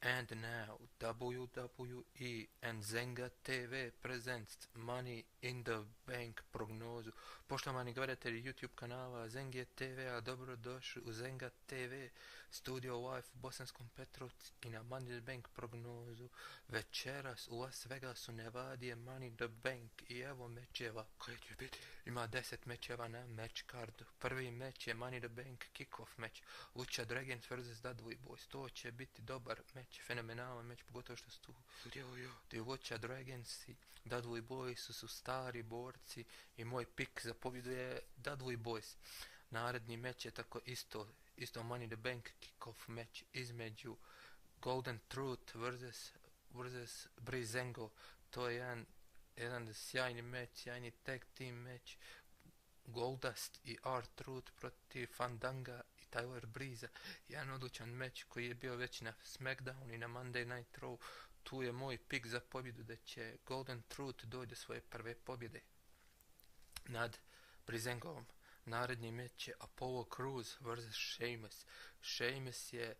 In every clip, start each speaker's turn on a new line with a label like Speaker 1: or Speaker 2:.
Speaker 1: And now WWE and Zenga TV presents Money in the Bank prognozu. Poštovani gledatelji YouTube kanala Zenga TV-a, dobrodošli u Zenga TV Studio Live u Bosanskom Petrovcu i na Money in the Bank prognozu. Večeras u Las Vegasu Nevadi je Money in the Bank i evo mečeva koji će biti. Ima 10 mečeva na match cardu. Prvi meč je Money in the Bank kick-off meč. Lucha Dragons vs. Dudley Boys. To će biti dobar meč, fenomenalan meč, pogotovo što su tu ti Lucha Dragons i Dudley Boys su stari borci i moj pik za pobjedu je Dudley Boys. Naredni meč je tako isto Money in the Bank kick-off meč između Golden Truth vs. Breezango. To je jedan sjajni meč, sjajni tag team meč. Goldust i R-Truth protiv Fandanga i Tyler Breeza. Jedan odlučan meč koji je bio već na SmackDown i na Monday Night Raw. Tu je moj pik za pobjedu da će Golden Truth doći do svoje prve pobjede nad Breezangovom. Naredni meč je Apollo Crews vs. Sheamus. Sheamus je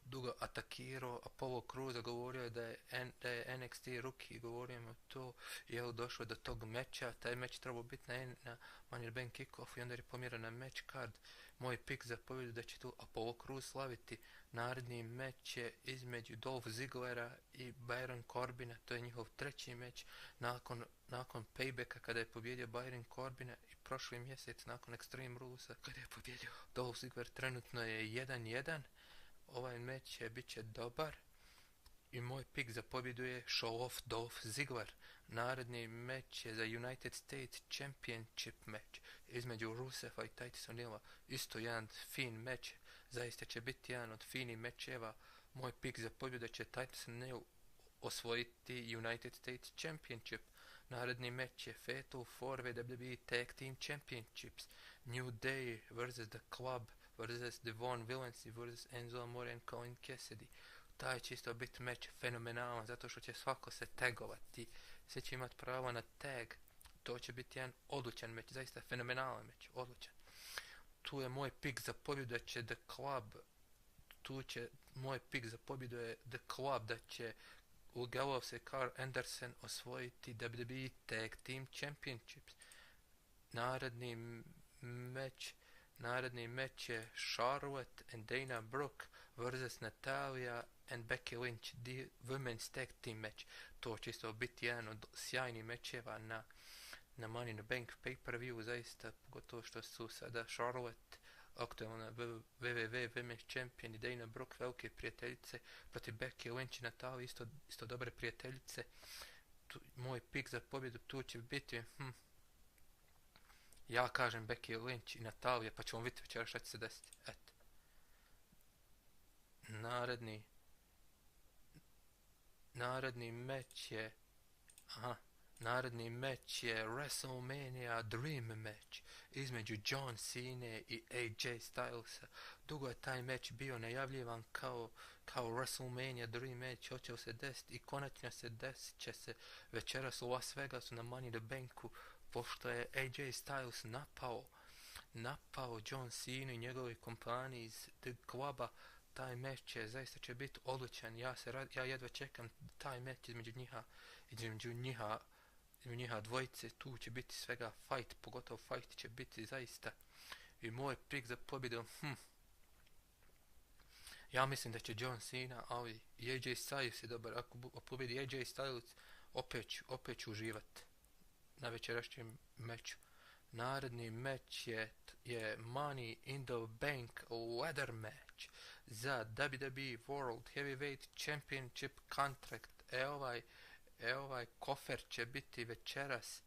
Speaker 1: dugo atakirao Apollo Crewsa, govorio je da je NXT rookie, govorio je to i evo došlo do tog meča. Taj meč trebao biti na Money in the Bank kick-off i onda je pomjeran na match card. Moj pik za pobjedu da će tu Apollo Crews slaviti. Naredni meč je između Dolph Ziglera i Baron Corbina, to je njihov treći meč nakon paybacka kada je pobjedio Baron Corbina i prošli mjesec nakon Extreme Rulesa kada je pobjedio Dolph Ziggler. Trenutno je 1-1. Ovaj meč bit će dobar i moj pik za pobjedu je Show Off Dolph Ziggler. Naredni meč je za United States Championship meč između Ruseva i Titus O'Neila. Isto jedan fin meč, zaista će biti jedan od finih mečeva. Moj pik za pobjedu će Titus O'Neil osvojiti United States Championship. Naredni meč je Fatal 4-Way WWE Tag Team Championships. New Day vs. The Club vs. Devon Villains vs. Enzo Amore and Colin Cassidy. Taj će isto biti meč fenomenalan zato što će svako se tagovati. Svi će imati pravo na tag. To će biti jedan odlučan meč, zaista fenomenalan meč, odlučan. Tu je moj pik za pobjedu da će The Club, moj pik za pobjedu je The Club da će Gallows i Carl Anderson osvojiti WWE Tag Team Championships. Naredni meč je Charlotte and Dana Brooke vs. Natalia and Becky Lynch, the Women's Tag Team match. To će isto biti jedan od sjajnih mečeva na Money in the Bank pay-per-view, zaista, pogotovo što su sada Charlotte aktualna WWE Women's Champion i Dana Brooke velike prijateljice protiv Becky Lynch i Natalia isto dobre prijateljice. Moj pik za pobjedu tu će biti ja kažem Becky Lynch i Natalia, pa ćemo vidjeti večera šta će se desiti. Eto. Naredni meč je WrestleMania Dream Match između John Cena i AJ Stylesa. Dugo je taj meč bio najavljivan kao WrestleMania Dream Match, hoće se desiti i konačno se desit će se večeras u Las Vegasu na Money in the Banku, pošto je AJ Styles napao John Cena i njegove kompanije iz The Cluba. Taj meč zaista će biti odlučan. Ja jedva čekam taj meč između njiha dvojice. Tu će biti svega fight, pogotovo fight će biti zaista. I moj pik za pobjedu, ja mislim da će John Cena, ali i AJ Styles je dobar. Ako pobjedi AJ Styles, opet ću uživat na večerašnjem meču. Naredni meč je Money in the Bank ladder match za WWE World Heavyweight Championship contract. Ovaj kofer će biti večeras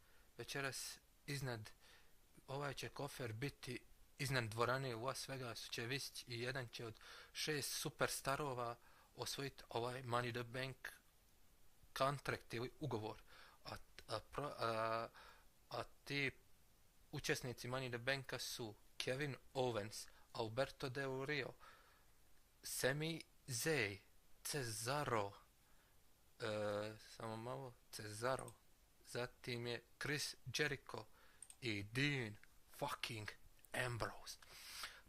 Speaker 1: ovaj će kofer biti iznad dvorane u Las Vegasu će visiti i jedan će od 6 superstarova osvojiti ovaj Money in the Bank contract ili ugovor. A ti učesnici Money in the Banka su Kevin Owens, Alberto Del Rio, Sami Zayn, Cesaro, zatim je Chris Jericho i Dean fucking Ambrose.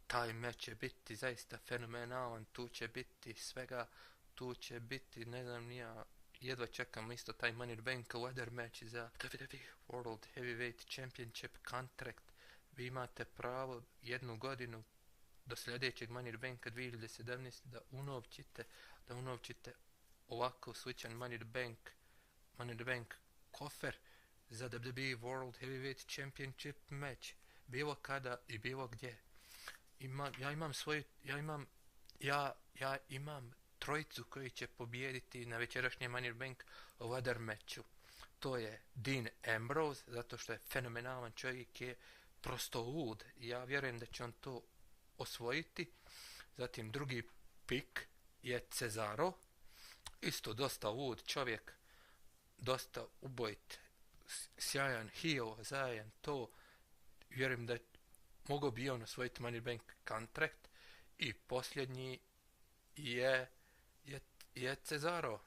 Speaker 1: taj meč će biti zaista fenomenalan, tu će biti svega, tu će biti, ne znam nija, jedva čekam isto taj Money in the Bank ladder match za WWE World Heavyweight Championship contract. Vi imate pravo 1 godinu do sljedećeg Money in the Banka 2017 da unovčite ovako sličan Money in the Bank kofer za WWE World Heavyweight Championship match. Bilo kada i bilo gdje. Ja imam trojicu koji će pobijediti na večerašnjem Money in the Bank ladder matchu. To je Dean Ambrose, zato što je fenomenalan čovjek, je prosto lud. Ja vjerujem da će on to osvojiti. Zatim drugi pik je Cesaro, isto dosta lud čovjek, dosta ubojit, sjajan heel, zajan to. Vjerujem da mogao bi on osvojiti Money in the Bank contract. I posljednji je Cesaro,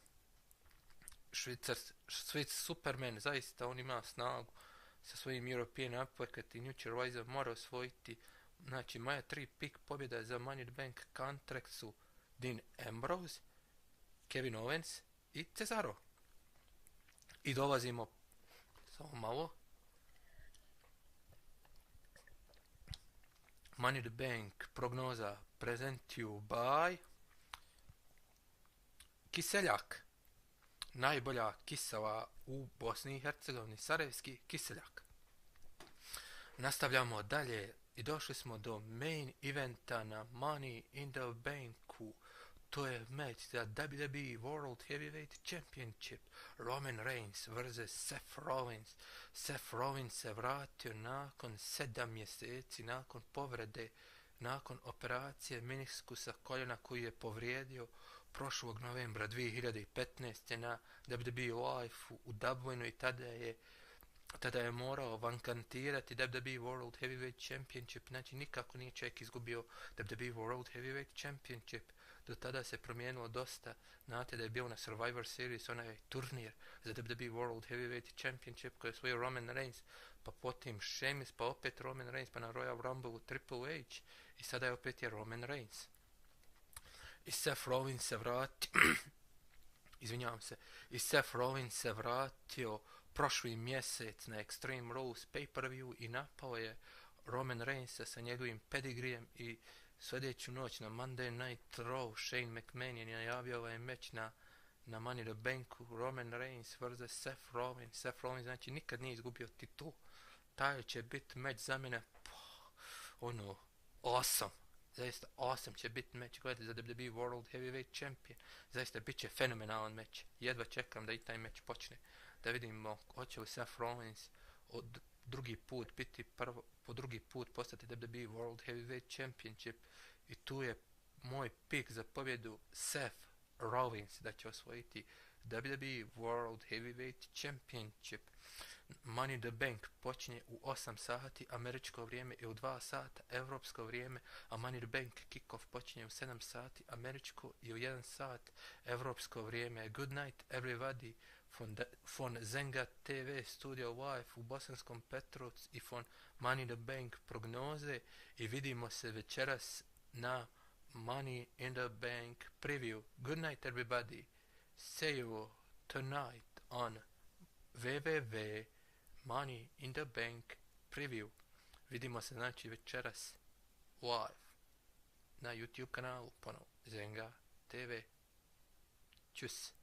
Speaker 1: Švic Superman, zaista on ima snagu sa svojim European Uppercut i Neutral Rise mora osvojiti. Znači, moja 3 pik pobjeda za Money in the Bank contract su Dean Ambrose, Kevin Owens i Cesaro. I dolazimo, samo malo, Money in the Bank prognoza present you by Kiseljak. Najbolja kisela u Bosni i Hercegovini, sarajevski kiseljak. Nastavljamo dalje i došli smo do main eventa na Money in the Banku. To je meč za WWE World Heavyweight Championship. Roman Reigns vs. Seth Rollins. Seth Rollins se vratio nakon 7 mjeseci, nakon povrede, nakon operacije meniskusa koljena koju je povrijedio prošlog novembra 2015. na WWE Live u Dublinu i tada je morao vankantirati WWE World Heavyweight Championship. Znači nikako nije čovjek izgubio WWE World Heavyweight Championship. Do tada se promijenilo dosta. Znate da je bio na Survivor Series onaj turnir za WWE World Heavyweight Championship koji je osvojio Roman Reigns, pa potim Sheamus, pa opet Roman Reigns, pa na Royal Rumble u Triple H i sada je opet Roman Reigns. I Seth Rollins se vratio i Seth Rollins se vratio prošli mjesec na Extreme Rules pay-per-view i napao je Roman Reignsa sa njegovim pedigrijem i sljedeću noć na Monday Night Raw Shane McMahon je najavio ovaj meč na Money in the Banku, Roman Reigns vs. Seth Rollins. Seth Rollins znači nikad nije izgubio titul. Taj će biti meč za mene awesome. Zaista awesome će biti meč gledati za WWE World Heavyweight Champion. Zaista bit će fenomenalan meč. Jedva čekam da i taj meč počne. Da vidimo hoće li Seth Rollins po drugi put postati WWE World Heavyweight Championship. I tu je moj pik za pobjedu Seth Rollins da će osvojiti WWE World Heavyweight Championship. Money in the Bank počinje u 8 sati američko vrijeme i u 2 sata evropsko vrijeme, a Money in the Bank kick-off počinje u 7 sati američko i u 1 sat evropsko vrijeme. Good night everybody von Zenga TV Studio Live u Bosanskom Petrovcu i von Money in the Bank prognoze i vidimo se večeras na Money in the Bank preview. Good night everybody. See you tonight on www Money in the Bank preview. Vidimo se znači večeras live na YouTube kanalu ponovo Zenga TV. Čus.